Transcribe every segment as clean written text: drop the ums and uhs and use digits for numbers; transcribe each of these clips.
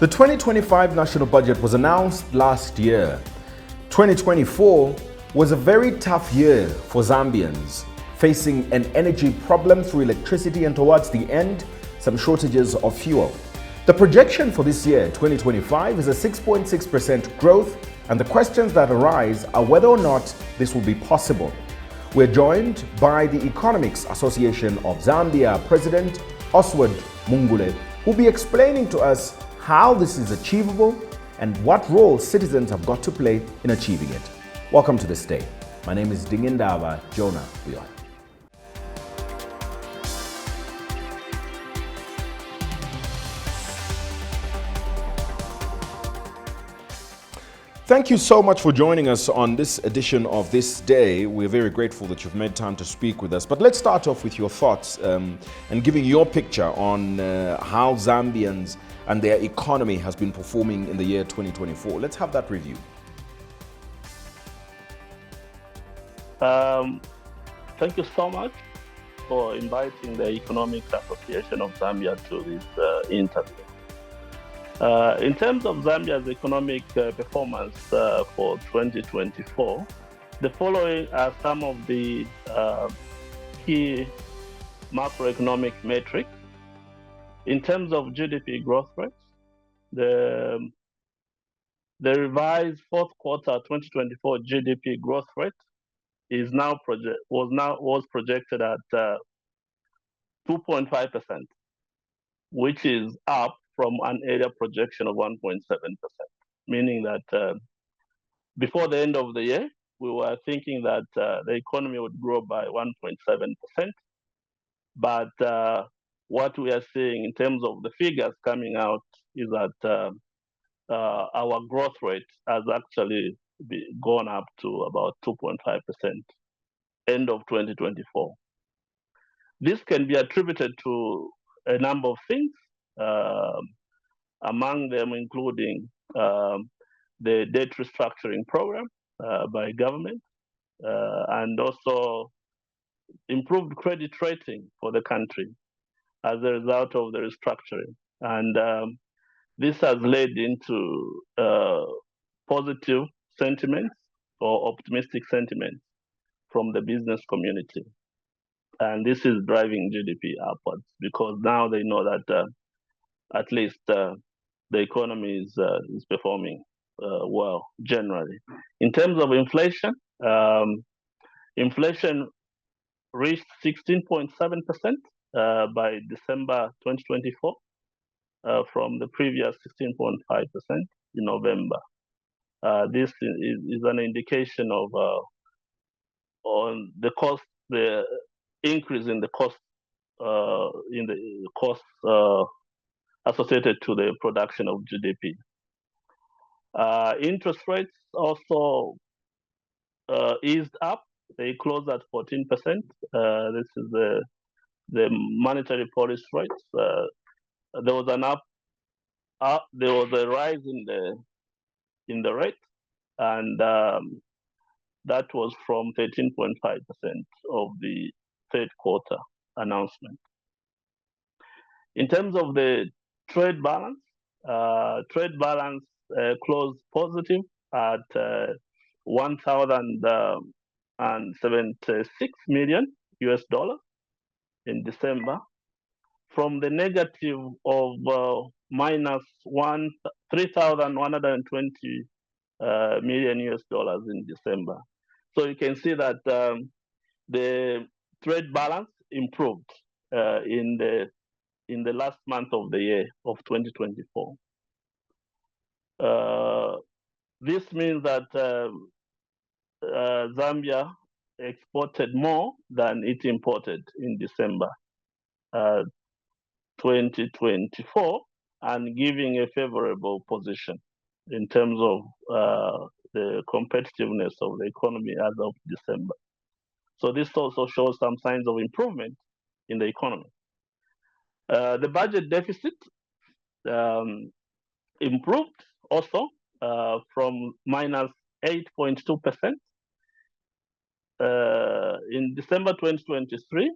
The 2025 national budget was announced last year. 2024 was a very tough year for Zambians, facing an energy problem through electricity and towards the end, some shortages of fuel. The projection for this year, 2025, is a 6.6% growth, and the questions that arise are whether or not this will be possible. We're joined by the Economics Association of Zambia President Oswald Mungule, who will be explaining to us how this is achievable and what role citizens have got to play in achieving it. Welcome to this day. My name is Dingindaba Jonah Buyon. Thank you so much for joining us on this edition of This Day. We're very grateful that you've made time to speak with us. But let's start off with your thoughts and giving your picture on how Zambians and their economy has been performing in the year 2024. Let's have that review. Thank you so much for inviting the Economics Association of Zambia to this interview. In terms of Zambia's economic performance for 2024, the following are some of the key macroeconomic metrics. In terms of GDP growth rates, the revised fourth quarter 2024 GDP growth rate was projected at 2.5%, which is up from an earlier projection of 1.7%, meaning that before the end of the year, we were thinking that the economy would grow by 1.7%. But what we are seeing in terms of the figures coming out is that our growth rate has actually gone up to about 2.5% end of 2024. This can be attributed to a number of things, among them including the debt restructuring program by government and also improved credit rating for the country as a result of the restructuring. And this has led into positive sentiments or optimistic sentiments from the business community. And this is driving GDP upwards because now they know that at least the economy is performing well generally. In terms of inflation, inflation reached 16.7% by December 2024 from the previous 16.5% in November. This is an indication of on the cost, the increase in the cost associated to the production of GDP. Interest rates also eased up. They closed at 14%. This is the monetary policy rates. There was a rise in the rate, and that was from 13.5% of the third quarter announcement. In terms of the trade balance closed positive at 1,076 million US dollars in December, from the negative of minus 3,120 million US dollars in December. So you can see that the trade balance improved in the last month of the year of 2024. This means that Zambia exported more than it imported in December 2024, and giving a favorable position in terms of the competitiveness of the economy as of December. So this also shows some signs of improvement in the economy. The budget deficit improved also from minus 8.2% in December 2023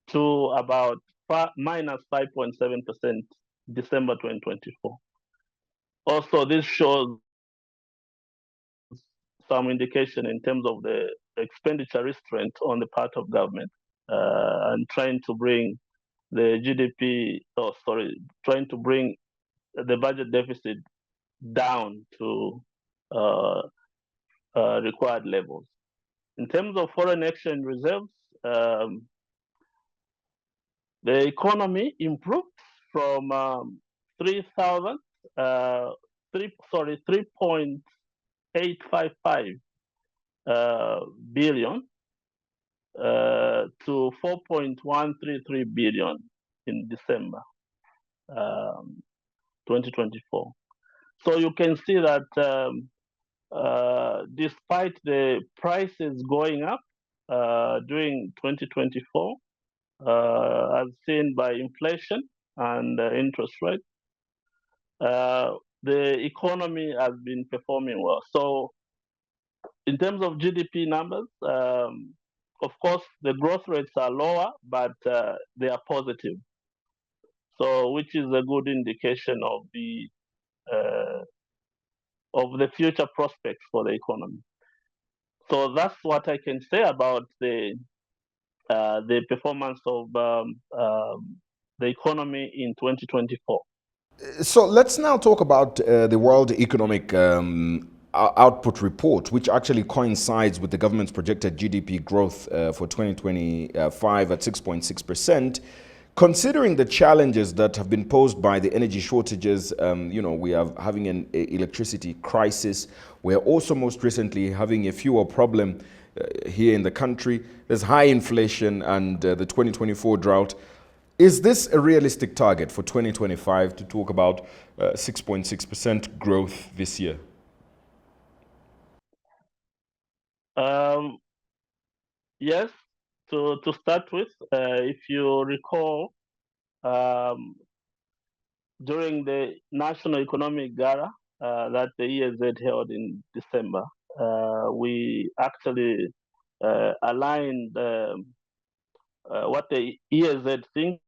to about minus 5.7% December 2024. Also, this shows some indication in terms of the expenditure restraint on the part of government and trying to bring the trying to bring the budget deficit down to uh, required levels. In terms of foreign exchange reserves, the economy improved from 3,000, 3.855 billion to 4.133 billion in December 2024. So you can see that despite the prices going up during 2024, as seen by inflation and interest rates, the economy has been performing well. So in terms of GDP numbers, of course, the growth rates are lower, but they are positive. So, which is a good indication of the future prospects for the economy. So that's what I can say about the performance of the economy in 2024. So let's now talk about the World Economic Output Report, which actually coincides with the government's projected GDP growth for 2025 at 6.6%. Considering the challenges that have been posed by the energy shortages, we are having an electricity crisis. We're also most recently having a fuel problem here in the country. There's high inflation and the 2024 drought. Is this a realistic target for 2025 to talk about 6.6% growth this year? Yes. To start with, if you recall, during the National Economic Gala that the ESZ held in December, we actually aligned what the ESZ thinks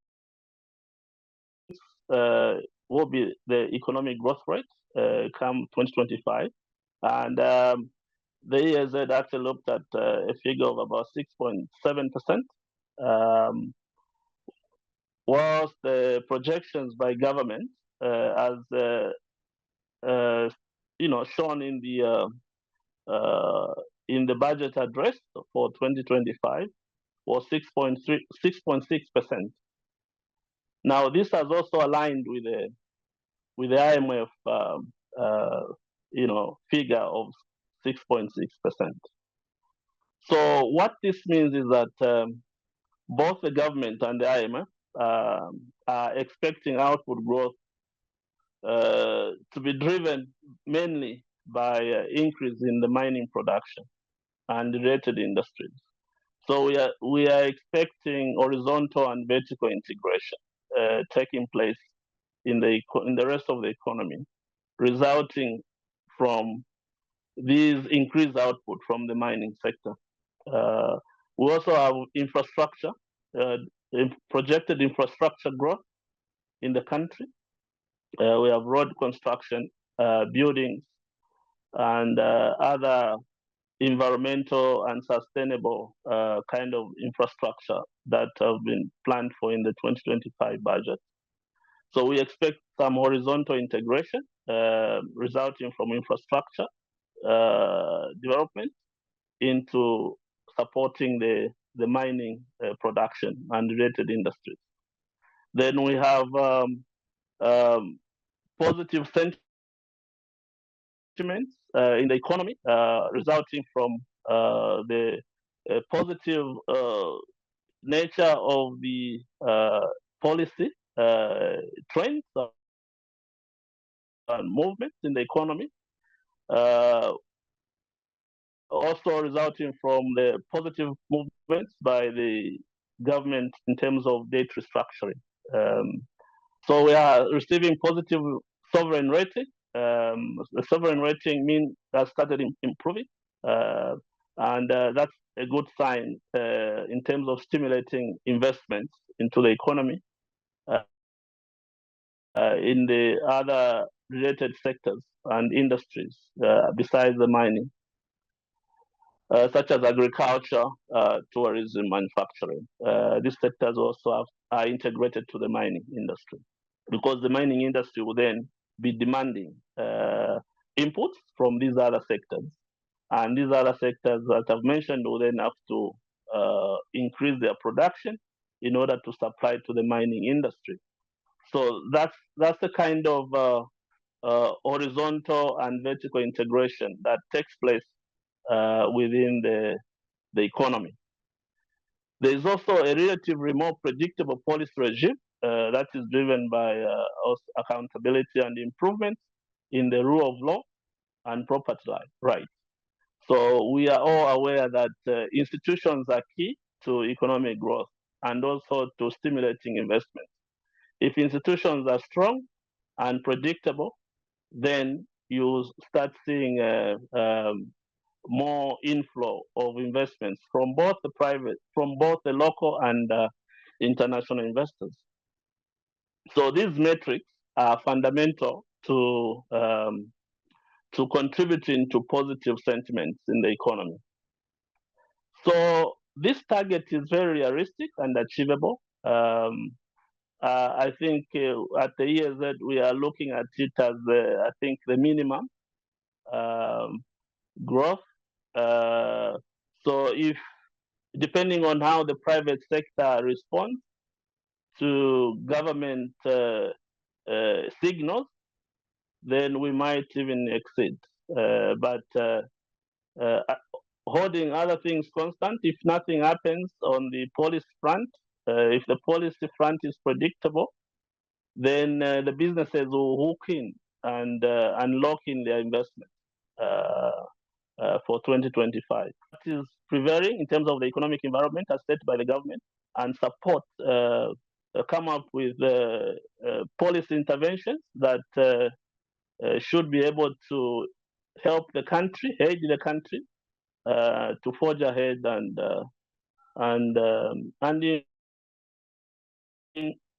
will be the economic growth rate come 2025. And the ESZ actually looked at a figure of about 6.7%, whilst the projections by government, as shown in the budget address for 2025, was 6.6%. Now, this has also aligned with the IMF, figure of 6.6%. So what this means is that both the government and the IMF are expecting output growth to be driven mainly by increase in the mining production and related industries. So we are expecting horizontal and vertical integration taking place in the rest of the economy, resulting from these increased output from the mining sector. We also have infrastructure, projected infrastructure growth in the country. We have road construction, buildings, and other environmental and sustainable kind of infrastructure that have been planned for in the 2025 budget. So we expect some horizontal integration resulting from infrastructure development into supporting the mining production and related industries. Then we have positive sentiments in the economy resulting from the positive nature of the policy trends and movements in the economy, also resulting from the positive movements by the government in terms of debt restructuring. So we are receiving positive sovereign rating. The sovereign rating has started improving, and that's a good sign in terms of stimulating investments into the economy. In the other related sectors and industries besides the mining, such as agriculture, tourism, manufacturing. These sectors also are integrated to the mining industry, because the mining industry will then be demanding inputs from these other sectors. And these other sectors that I've mentioned will then have to increase their production in order to supply to the mining industry. So that's the kind of horizontal and vertical integration that takes place within the economy. There is also a relatively more predictable policy regime that is driven by accountability and improvements in the rule of law and property rights. So we are all aware that institutions are key to economic growth and also to stimulating investment. If institutions are strong and predictable, then you start seeing more inflow of investments from both the local and international investors. So these metrics are fundamental to contributing to positive sentiments in the economy. So this target is very realistic and achievable. I think at the ESZ we are looking at it as the minimum growth. So if, depending on how the private sector responds to government signals, then we might even exceed. But holding other things constant, if nothing happens on the policy front, if the policy front is predictable, then the businesses will hook in and lock in their investment for 2025. What is prevailing in terms of the economic environment as set by the government, and support come up with policy interventions that should be able to help the country, aid the country to forge ahead and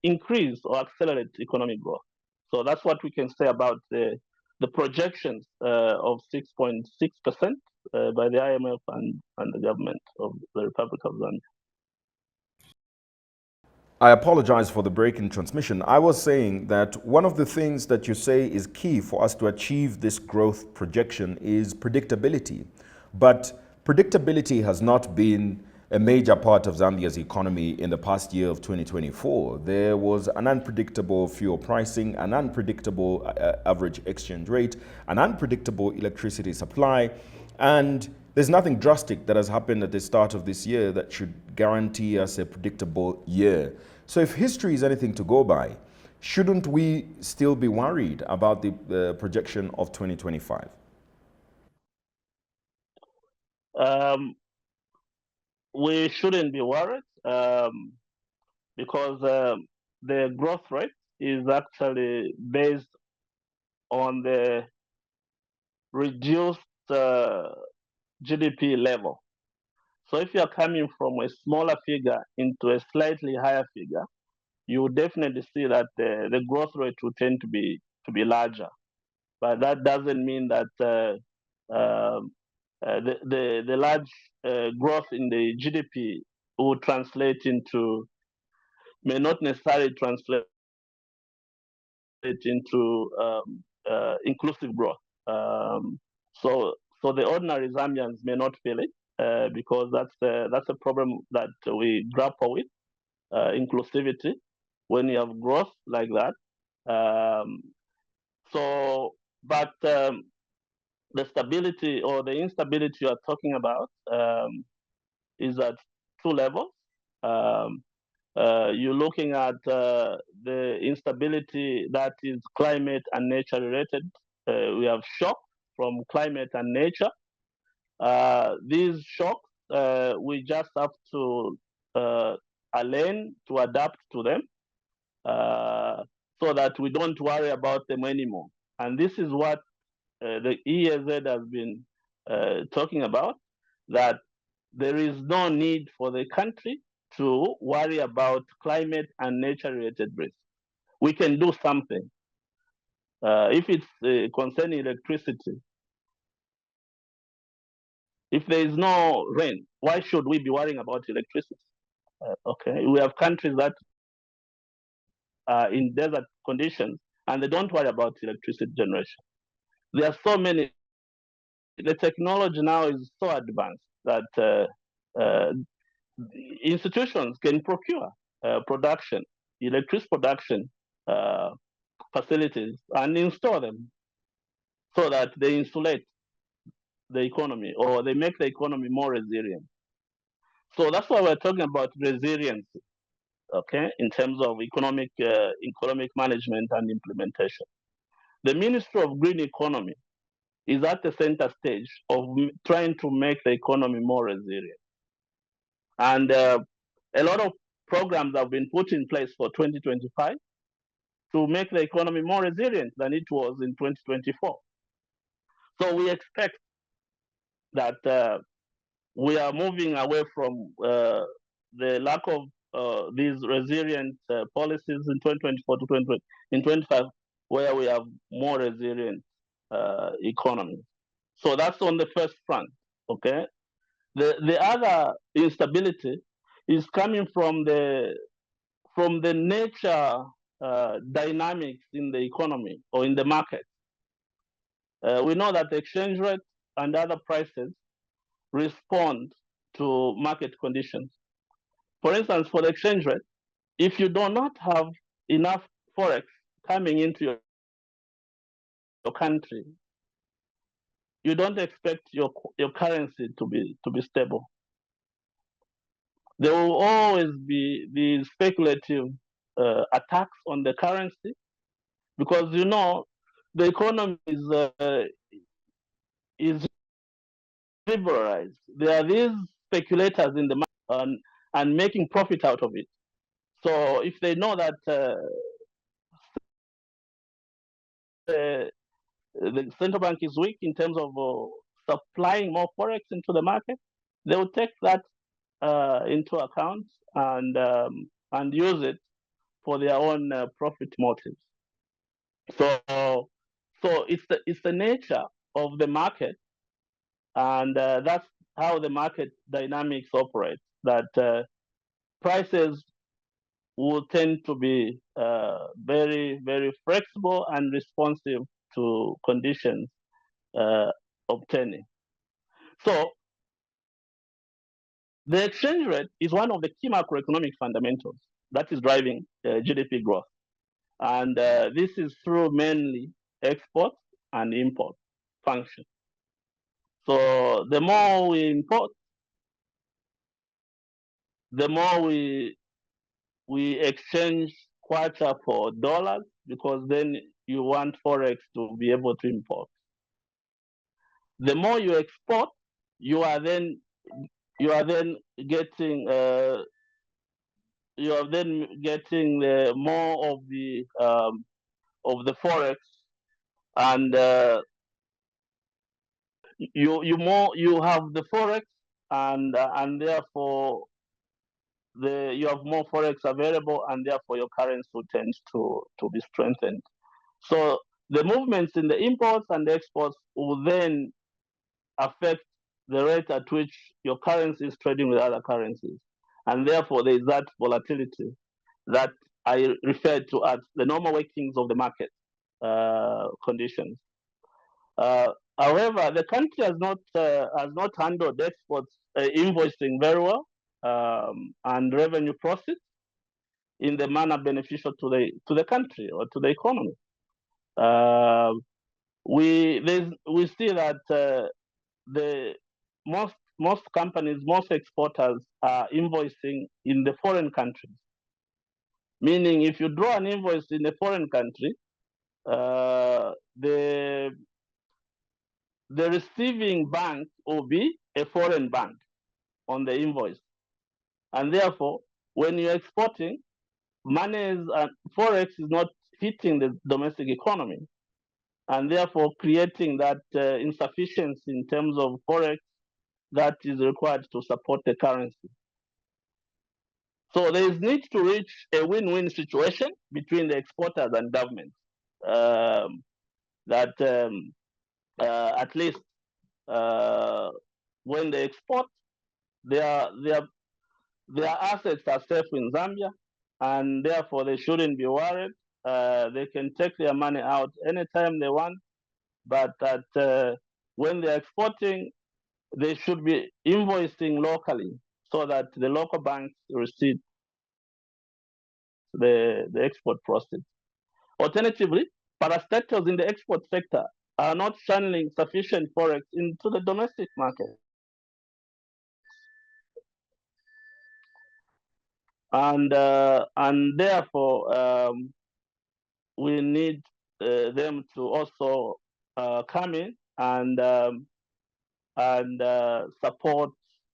increase or accelerate economic growth. So that's what we can say about the projections of 6.6% by the IMF and the government of the Republic of Zambia. I apologize for the break in transmission. I was saying that one of the things that you say is key for us to achieve this growth projection is predictability. But predictability has not been a major part of Zambia's economy in the past year of 2024. There was an unpredictable fuel pricing, an unpredictable average exchange rate, an unpredictable electricity supply, and there's nothing drastic that has happened at the start of this year that should guarantee us a predictable year. So if history is anything to go by, shouldn't we still be worried about the projection of 2025? We shouldn't be worried because the growth rate is actually based on the reduced GDP level. So if you're coming from a smaller figure into a slightly higher figure, you will definitely see that the growth rate will tend to be larger. But that doesn't mean that the large growth in the GDP will translate into, may not necessarily translate into inclusive growth. So the ordinary Zambians may not feel it because that's a problem that we grapple with, inclusivity, when you have growth like that. But the stability or the instability you are talking about is at two levels. You're looking at the instability that is climate and nature related. We have shocks from climate and nature. These shocks, we just have to learn to adapt to them so that we don't worry about them anymore. And this is what the ESZ has been talking about, that there is no need for the country to worry about climate and nature-related risks. We can do something. If it's concerning electricity, if there is no rain, why should we be worrying about electricity? Okay, we have countries that are in desert conditions and they don't worry about electricity generation. There are so many. The technology now is so advanced that institutions can procure production, electricity production uh, facilities and install them so that they insulate the economy or they make the economy more resilient. So that's why we're talking about resilience, okay, in terms of economic management and implementation. The Ministry of Green Economy is at the center stage of trying to make the economy more resilient. And a lot of programs have been put in place for 2025 to make the economy more resilient than it was in 2024. So we expect that we are moving away from the lack of these resilient policies in 2024 to 2025, where we have more resilient economy. So that's on the first front. Okay. The other instability is coming from the nature dynamics in the economy or in the market. We know that the exchange rate and other prices respond to market conditions. For instance, for the exchange rate, if you do not have enough forex coming into your country, you don't expect your currency to be stable. There will always be these speculative attacks on the currency because the economy is liberalized. There are these speculators in the market and making profit out of it. So if they know that the central bank is weak in terms of supplying more forex into the market, they will take that into account and use it for their own profit motives. So it's the nature of the market, and that's how the market dynamics operate. That prices will tend to be very, very flexible and responsive to conditions obtaining. So the exchange rate is one of the key macroeconomic fundamentals that is driving GDP growth. And this is through mainly export and import function. So the more we import, the more we exchange kwacha for dollars, because then you want forex to be able to import. The more you export, you are then getting more of the forex, and you have the forex, and therefore you have more forex available, and therefore your currency tends to be strengthened. So the movements in the imports and the exports will then affect the rate at which your currency is trading with other currencies, and therefore there is that volatility that I referred to as the normal workings of the market conditions. However, the country has not handled exports invoicing very well, and revenue profits in the manner beneficial to the country or to the economy. We see that the most companies, most exporters are invoicing in the foreign countries. Meaning, if you draw an invoice in a foreign country, the receiving bank will be a foreign bank on the invoice, and therefore, when you're exporting, forex is not hitting the domestic economy, and therefore creating that insufficiency in terms of forex that is required to support the currency. So there is need to reach a win-win situation between the exporters and government. that at least when they export, their assets are safe in Zambia, and therefore they shouldn't be worried. They can take their money out anytime they want, but when they're exporting, they should be invoicing locally so that the local banks receive the export proceeds. Alternatively, parastatals in the export sector are not channeling sufficient forex into the domestic market. And therefore, we need them to also come in and support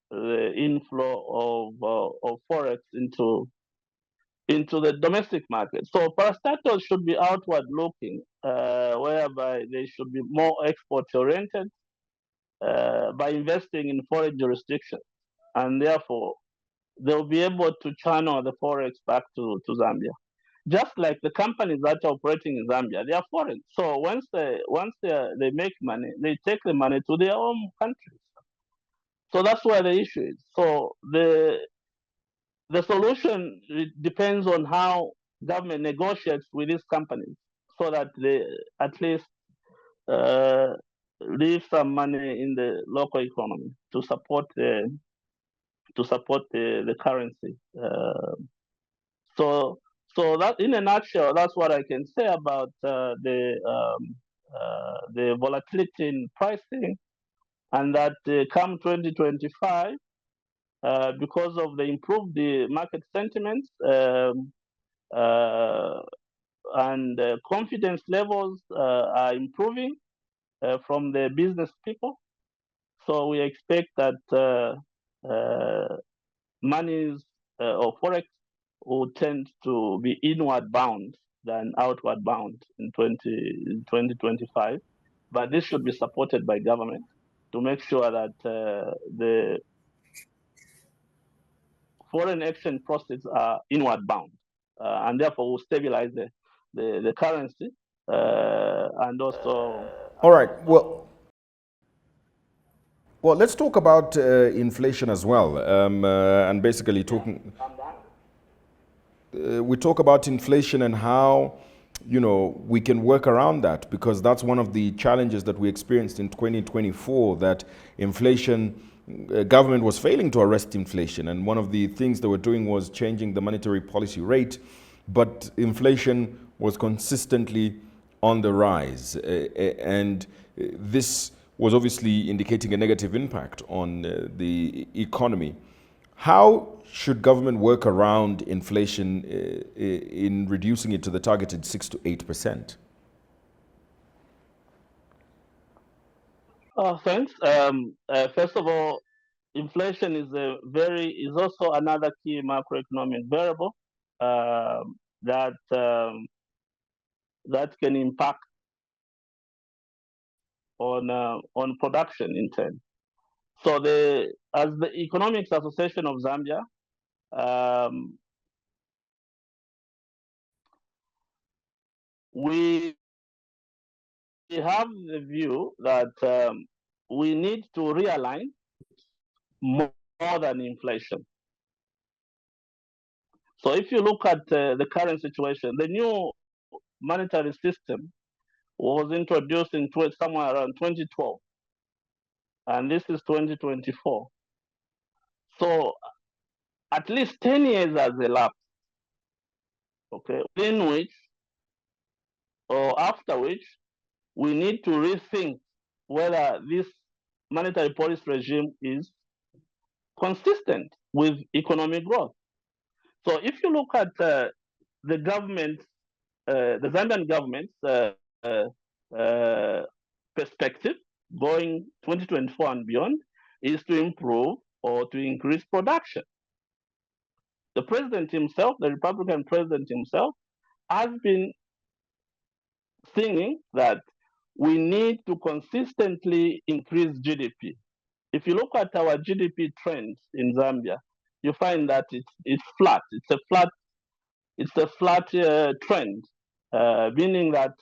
the inflow of forex into the domestic market. So parastatals should be outward looking, whereby they should be more export oriented by investing in foreign jurisdictions, and therefore they'll be able to channel the forex back to Zambia. Just like the companies that are operating in Zambia, they are foreign. So once they make money, they take the money to their own countries. So that's where the issue is. So the solution depends on how government negotiates with these companies, so that they at least leave some money in the local economy to support the currency. So that, in a nutshell, that's what I can say about the volatility in pricing, and that come 2025, because of the improved market sentiments and confidence levels are improving from the business people. So we expect that monies or forex will tend to be inward bound than outward bound in 2025. But this should be supported by government to make sure that the foreign exchange proceeds are inward bound, and therefore will stabilize the currency and also. All right. Well, let's talk about inflation as well, and basically we talk about inflation and how we can work around that, because that's one of the challenges that we experienced in 2024, that inflation, government was failing to arrest inflation, and one of the things they were doing was changing the monetary policy rate, but inflation was consistently on the rise, and this was obviously indicating a negative impact on the economy. How should government work around inflation in reducing it to the targeted 6 to 8%? Thanks. First of all, inflation is also another key macroeconomic variable that can impact on production in turn. So as the Economics Association of Zambia, we have the view that we need to realign more than inflation. So if you look at the current situation, the new monetary system was introduced in somewhere around 2012, and this is 2024. So at least 10 years has elapsed, okay, in which or after which we need to rethink whether this monetary policy regime is consistent with economic growth. So if you look at the government, the Zambian government's perspective going 2024 and beyond is to improve or to increase production. The president himself, the Republican president himself, has been saying that we need to consistently increase GDP. If you look at our GDP trends in Zambia, you find that it's flat. It's a flat trend, meaning that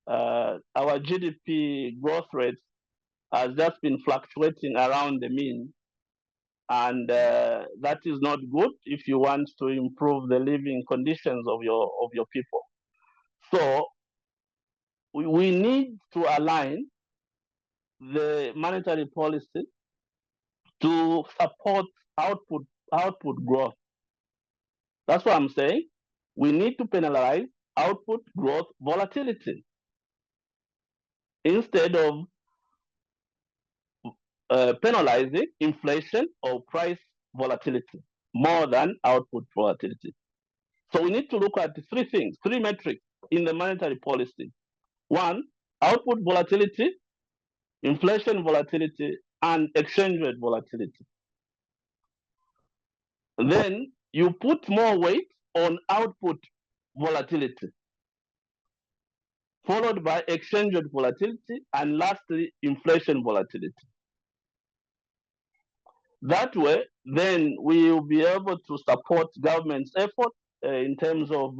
our GDP growth rate has just been fluctuating around the mean, and that is not good if you want to improve the living conditions of your people. So we need to align the monetary policy to support output growth. That's what I'm saying. We need to penalize output growth volatility instead of penalizing inflation or price volatility more than output volatility. So we need to look at three things, three metrics in the monetary policy. One, output volatility, inflation volatility, and exchange rate volatility. Then you put more weight on output volatility, followed by exchange rate volatility, and lastly, inflation volatility. That way, then we will be able to support government's effort in terms of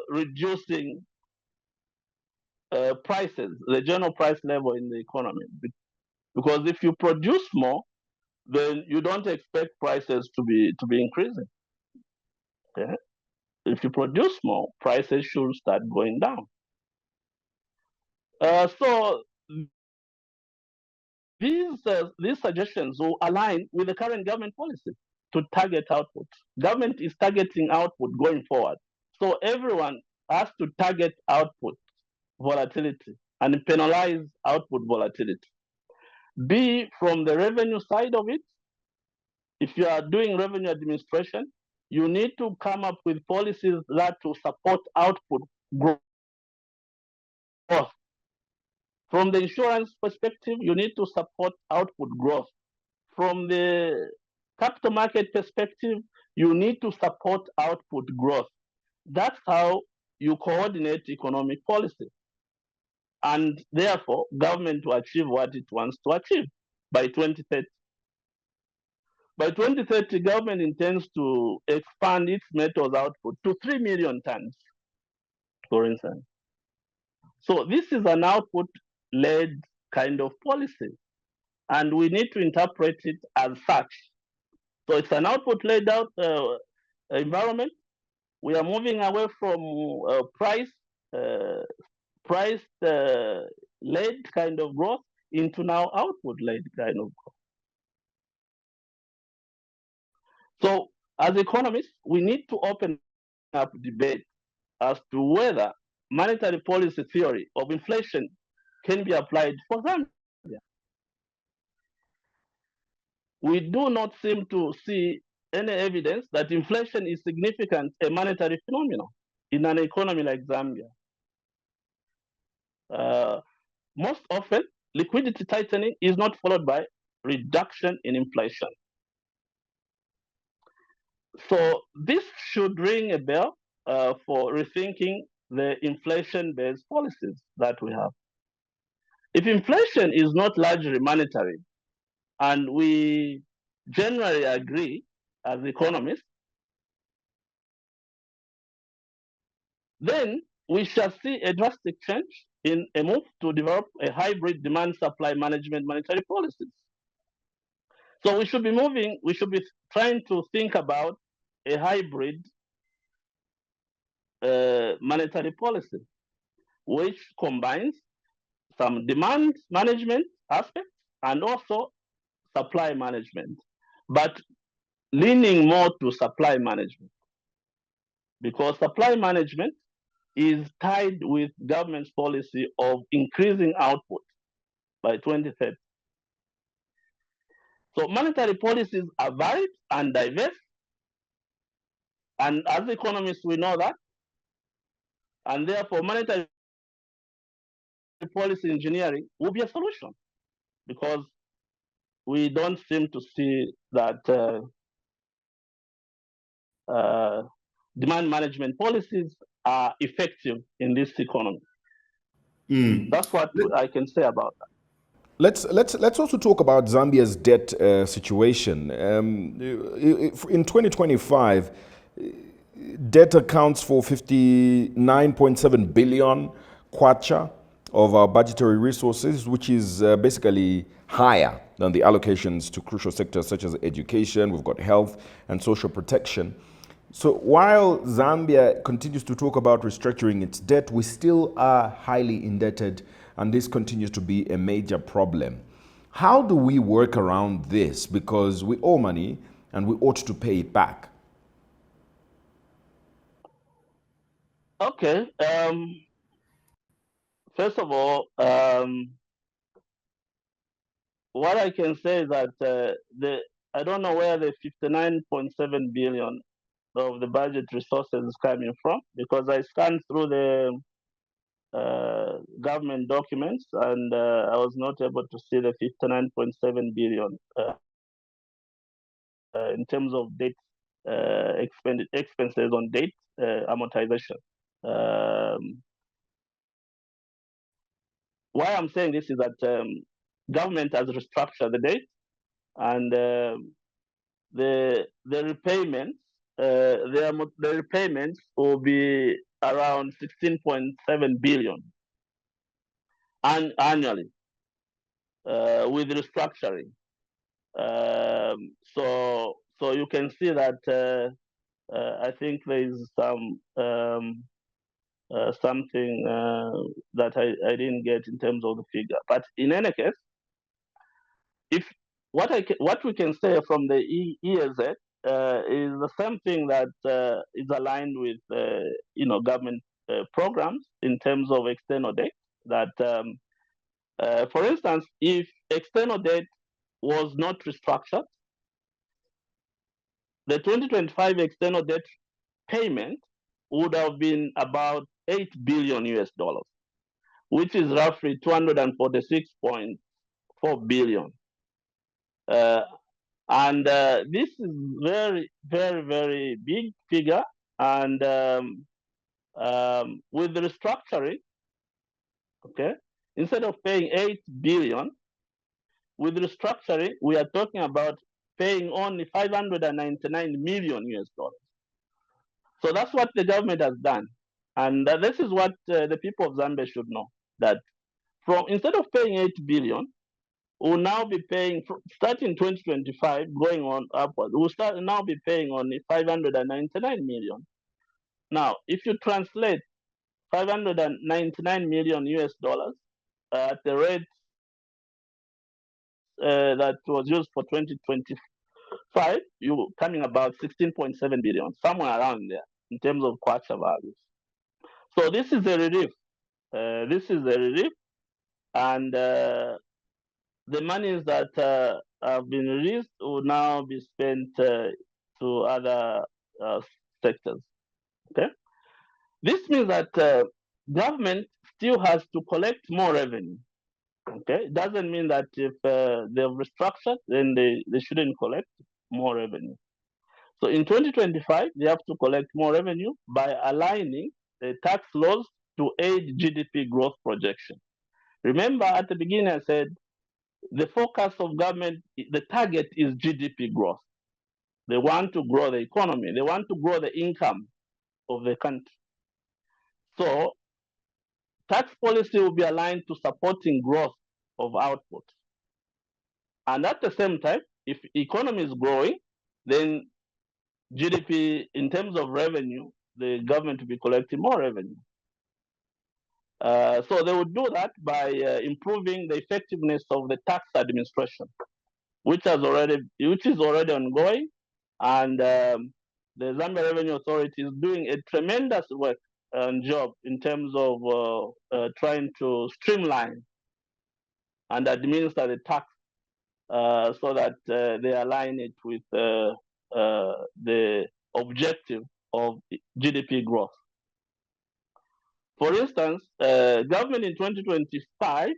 reducing prices, the general price level in the economy. Because if you produce more, then you don't expect prices to be increasing. Okay? If you produce more, prices should start going down. So these suggestions will align with the current government policy to target output. Government is targeting output going forward. So everyone has to target output volatility and penalize output volatility. Be from the revenue side of it. If you are doing revenue administration, you need to come up with policies that will support output growth. From the insurance perspective, you need to support output growth. From the capital market perspective, you need to support output growth. That's how you coordinate economic policy. And therefore, government will achieve what it wants to achieve by 2030. By 2030, government intends to expand its metals output to 3 million tons, for instance. So this is an output-led kind of policy, and we need to interpret it as such. So it's an output-led environment. We are moving away from price-led kind of growth into now output-led kind of growth. So as economists, we need to open up debate as to whether monetary policy theory of inflation can be applied for Zambia. We do not seem to see any evidence that inflation is significant a monetary phenomenon in an economy like Zambia. Most often, liquidity tightening is not followed by reduction in inflation. So this should ring a bell for rethinking the inflation-based policies that we have. If inflation is not largely monetary, and we generally agree as economists, then we shall see a drastic change in a move to develop a hybrid demand-supply management monetary policies. So we should be trying to think about a hybrid monetary policy, which combines some demand management aspects and also supply management, but leaning more to supply management, because supply management is tied with government's policy of increasing output by 2030. So monetary policies are varied and diverse, and as economists we know that, and therefore monetary policy engineering will be a solution, because we don't seem to see that demand management policies are effective in this economy. That's what I can say about that. Let's also talk about Zambia's debt situation. In 2025, Debt accounts for 59.7 billion kwacha of our budgetary resources, which is basically higher than the allocations to crucial sectors such as education, we've got health and social protection. So while Zambia continues to talk about restructuring its debt, we still are highly indebted, and this continues to be a major problem. How do we work around this? Because we owe money and we ought to pay it back. Okay. First of all, what I can say is that I don't know where the 59.7 billion of the budget resources is coming from, because I scanned through the government documents and I was not able to see the 59.7 billion in terms of debt expenses on debt amortization. Um, why I'm saying this is that government has restructured the debt, and the repayments the repayments will be around 16.7 billion annually with restructuring. So you can see that I think there is something that I didn't get in terms of the figure. But in any case, if what we can say from the EAZ is the same thing that is aligned with government programs in terms of external debt. That for instance, if external debt was not restructured, the 2025 external debt payment would have been about 8 billion US dollars, which is roughly 246.4 billion. And this is very, very, very big figure. And with the restructuring, okay, instead of paying 8 billion, with restructuring, we are talking about paying only 599 million US dollars. So that's what the government has done. And this is what the people of Zambia should know, that from instead of paying 8 billion, we'll now be paying, starting 2025, going on upward, we'll start now be paying only 599 million. Now, if you translate 599 million US dollars at the rate that was used for 2025, you're coming about 16.7 billion, somewhere around there in terms of kwacha values. So this is a relief. And the monies that have been released will now be spent to other sectors. Okay, this means that government still has to collect more revenue. Okay, it doesn't mean that if they've restructured, then they shouldn't collect more revenue. So in 2025, they have to collect more revenue by aligning the tax laws to aid GDP growth projection. Remember, at the beginning, I said the focus of government, the target is GDP growth. They want to grow the economy. They want to grow the income of the country. So tax policy will be aligned to supporting growth of output. And at the same time, if economy is growing, then GDP, in terms of revenue, the government will be collecting more revenue. So they would do that by improving the effectiveness of the tax administration, which is already ongoing, and the Zambia Revenue Authority is doing a tremendous work and job in terms of trying to streamline and administer the tax so that they align it with the objective of GDP growth. For instance, government in 2025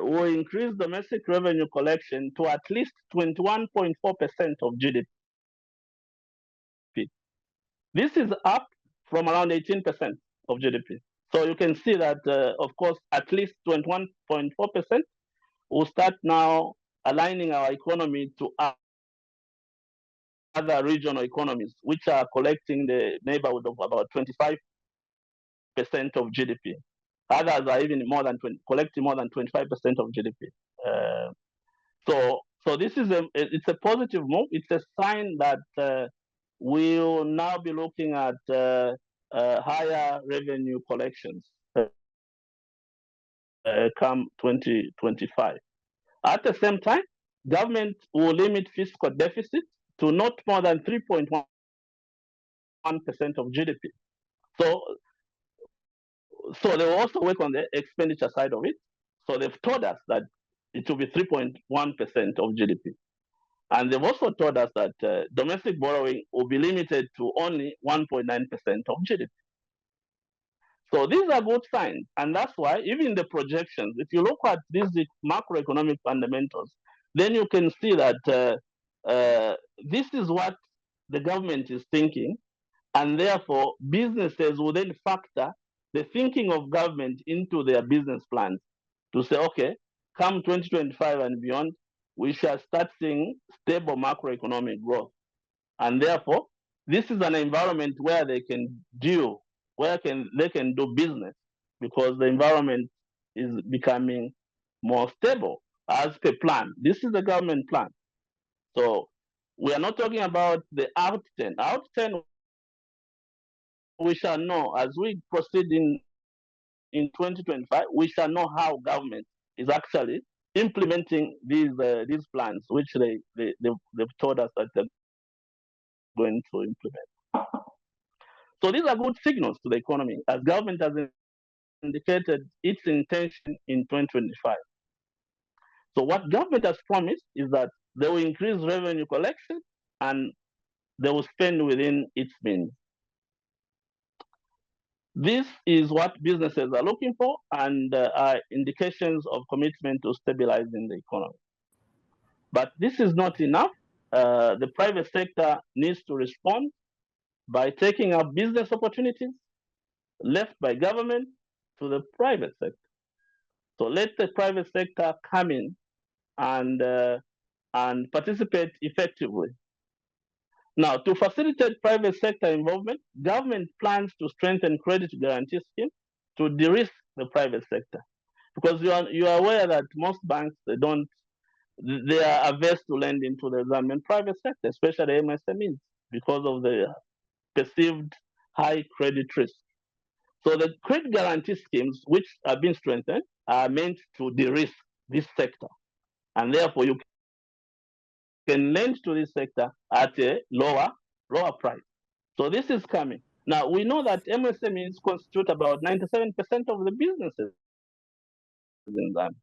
will increase domestic revenue collection to at least 21.4% of GDP. This is up from around 18% of GDP. So you can see that, of course, at least 21.4% will start now aligning our economy to other regional economies, which are collecting the neighborhood of about 25% of GDP. Others are even collecting more than 25% of GDP. So this is it's a positive move. It's a sign that we'll now be looking at higher revenue collections come 2025. At the same time, government will limit fiscal deficit to not more than 3.1% of GDP. So they will also work on the expenditure side of it. So they've told us that it will be 3.1% of GDP. And they've also told us that domestic borrowing will be limited to only 1.9% of GDP. So these are good signs. And that's why even the projections, if you look at these macroeconomic fundamentals, then you can see that this is what the government is thinking. And therefore, businesses will then factor the thinking of government into their business plans to say, okay, come 2025 and beyond, we shall start seeing stable macroeconomic growth. And therefore, this is an environment where they can deal, they can do business, because the environment is becoming more stable as per plan. This is the government plan. So we are not talking about the out 10. Out 10, we shall know as we proceed in 2025, we shall know how government is actually implementing these plans, which they've told us that they're going to implement. So these are good signals to the economy, as government has indicated its intention in 2025. So what government has promised is that they will increase revenue collection and they will spend within its means. This is what businesses are looking for, and are indications of commitment to stabilizing the economy. But this is not enough. The private sector needs to respond by taking up business opportunities left by government to the private sector. So let the private sector come in and participate effectively. Now, to facilitate private sector involvement, government plans to strengthen credit guarantee schemes to de-risk the private sector. Because you are aware that most banks, they are averse to lending to the Zambian private sector, especially MSMEs, because of the perceived high credit risk. So the credit guarantee schemes, which are being strengthened, are meant to de-risk this sector. And therefore, you can lend to this sector at a lower price. So this is coming. Now, we know that MSMEs constitute about 97% of the businesses in Zambia.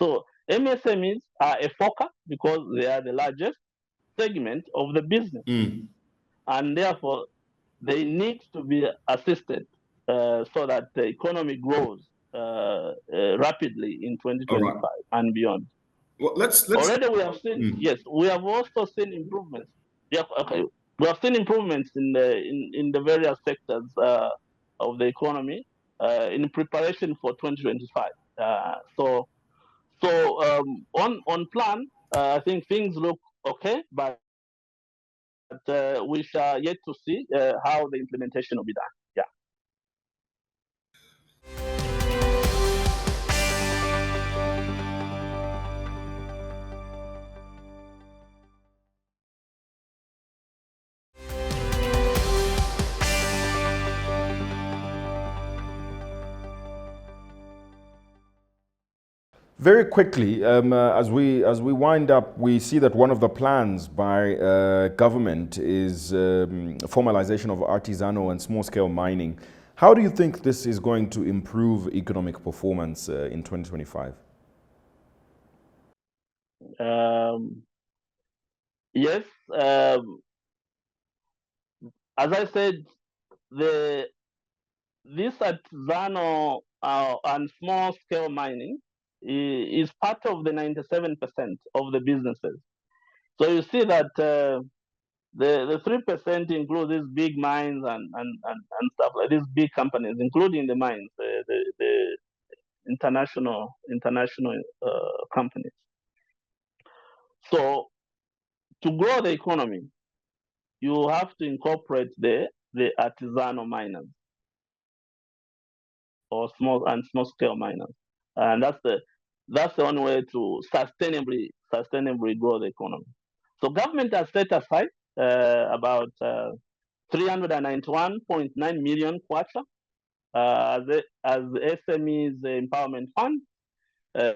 So MSMEs are a focus because they are the largest segment of the business. And therefore, they need to be assisted so that the economy grows rapidly in 2025 and beyond. Well, let's already we have seen yes, we have also seen improvements. Yeah, okay. We have seen improvements in the various sectors of the economy in preparation for 2025. So on plan, I think things look okay, but we shall yet to see how the implementation will be done. Yeah. Very quickly, as we wind up, we see that one of the plans by government is formalization of artisanal and small-scale mining. How do you think this is going to improve economic performance in 2025? Yes, as I said, this artisanal and small-scale mining is part of the 97% of the businesses. So you see that the 3% include these big mines and stuff like these big companies, including the mines, the international companies. So to grow the economy, you have to incorporate the artisanal miners or small scale miners, and that's the only way to sustainably grow the economy. So government has set aside about 391.9 million kwacha as the SMEs Empowerment Fund uh,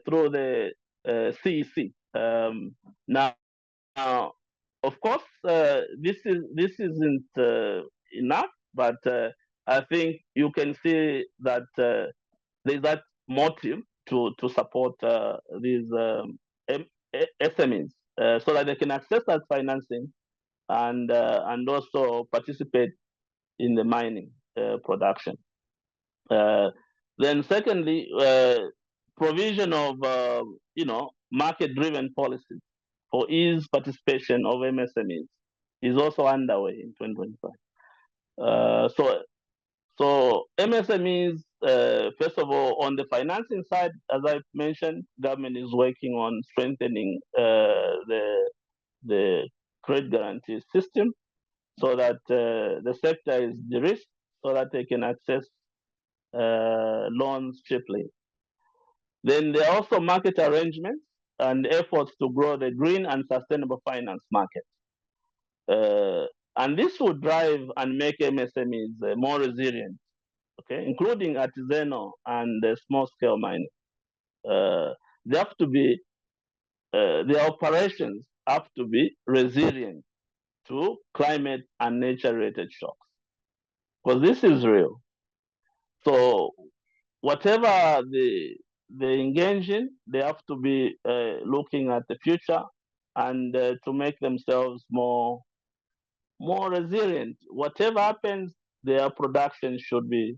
through the CEC. Now, of course, this isn't enough, but I think you can see that there's that motive to support these SMEs so that they can access that financing and also participate in the mining production. Then, secondly, provision of market-driven policies for ease participation of MSMEs is also underway in 2025. So MSMEs, first of all, on the financing side, as I mentioned, government is working on strengthening the credit guarantee system so that the sector is de-risked so that they can access loans cheaply. Then there are also market arrangements and efforts to grow the green and sustainable finance market. And this will drive and make MSMEs more resilient, okay, including artisanal and small-scale mining. They have to be, their operations have to be resilient to climate and nature-related shocks, because this is real. So whatever they engage in, they have to be looking at the future and to make themselves more resilient. Whatever happens, their production should be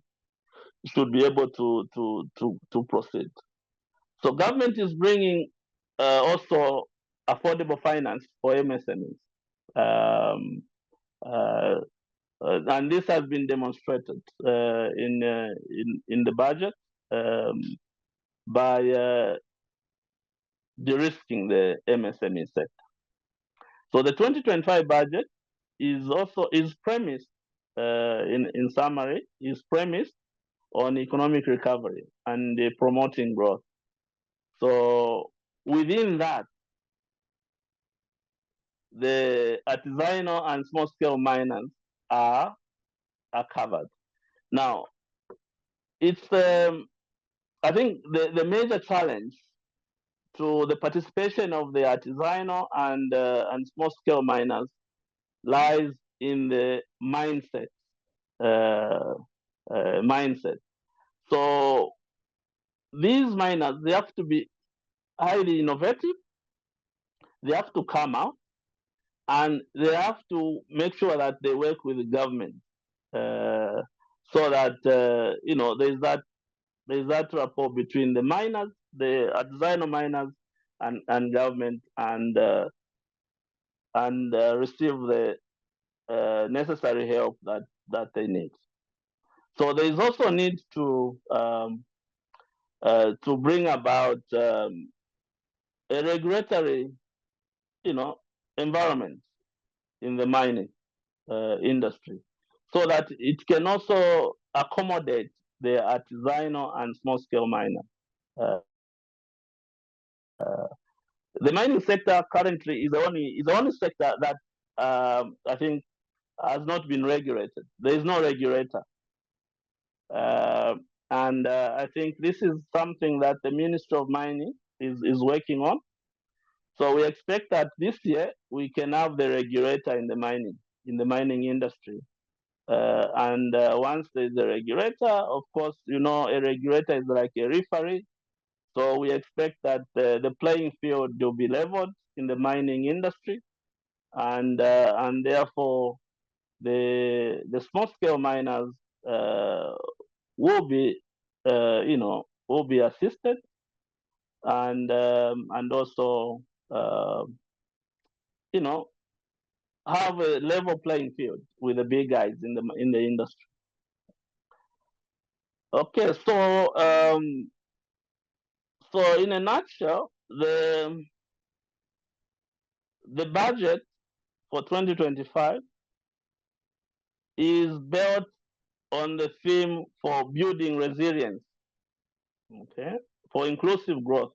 able to proceed. So government is bringing also affordable finance for MSMEs, uh, and this has been demonstrated in the budget by de-risking the MSME sector. So the 2025 budget is premised, in summary, is premised on economic recovery and promoting growth. So within that, the artisanal and small-scale miners are covered. Now, it's I think the major challenge to the participation of the artisanal and small-scale miners lies in the mindset. Mindset. So these miners, they have to be highly innovative. They have to come out, and they have to make sure that they work with the government, so that there's that rapport between the miners, the artisanal miners, and government, and receive the necessary help that they need. So there is also a need to bring about a regulatory, environment in the mining industry, so that it can also accommodate the artisanal and small-scale miner. The mining sector currently is the only sector that I think has not been regulated. There is no regulator. And I think this is something that the Ministry of Mining is working on. So we expect that this year we can have the regulator in the mining industry. And once there's a regulator, of course, a regulator is like a referee. So we expect that the playing field will be leveled in the mining industry, and therefore the small scale miners will be assisted, and also have a level playing field with the big guys in the industry. Okay, so, in a nutshell, the budget, for 2025 is built on the theme for building resilience, okay, for inclusive growth.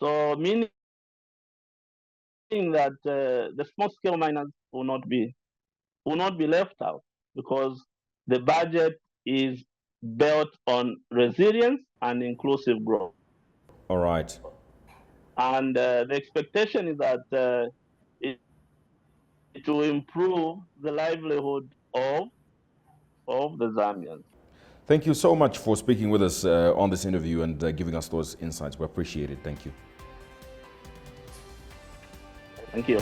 So meaning that the small-scale miners will not be left out, because the budget is built on resilience and inclusive growth. All right. And the expectation is that it will improve the livelihood of the Zambians. Thank you so much for speaking with us on this interview and giving us those insights. We appreciate it. Thank you. Thank you.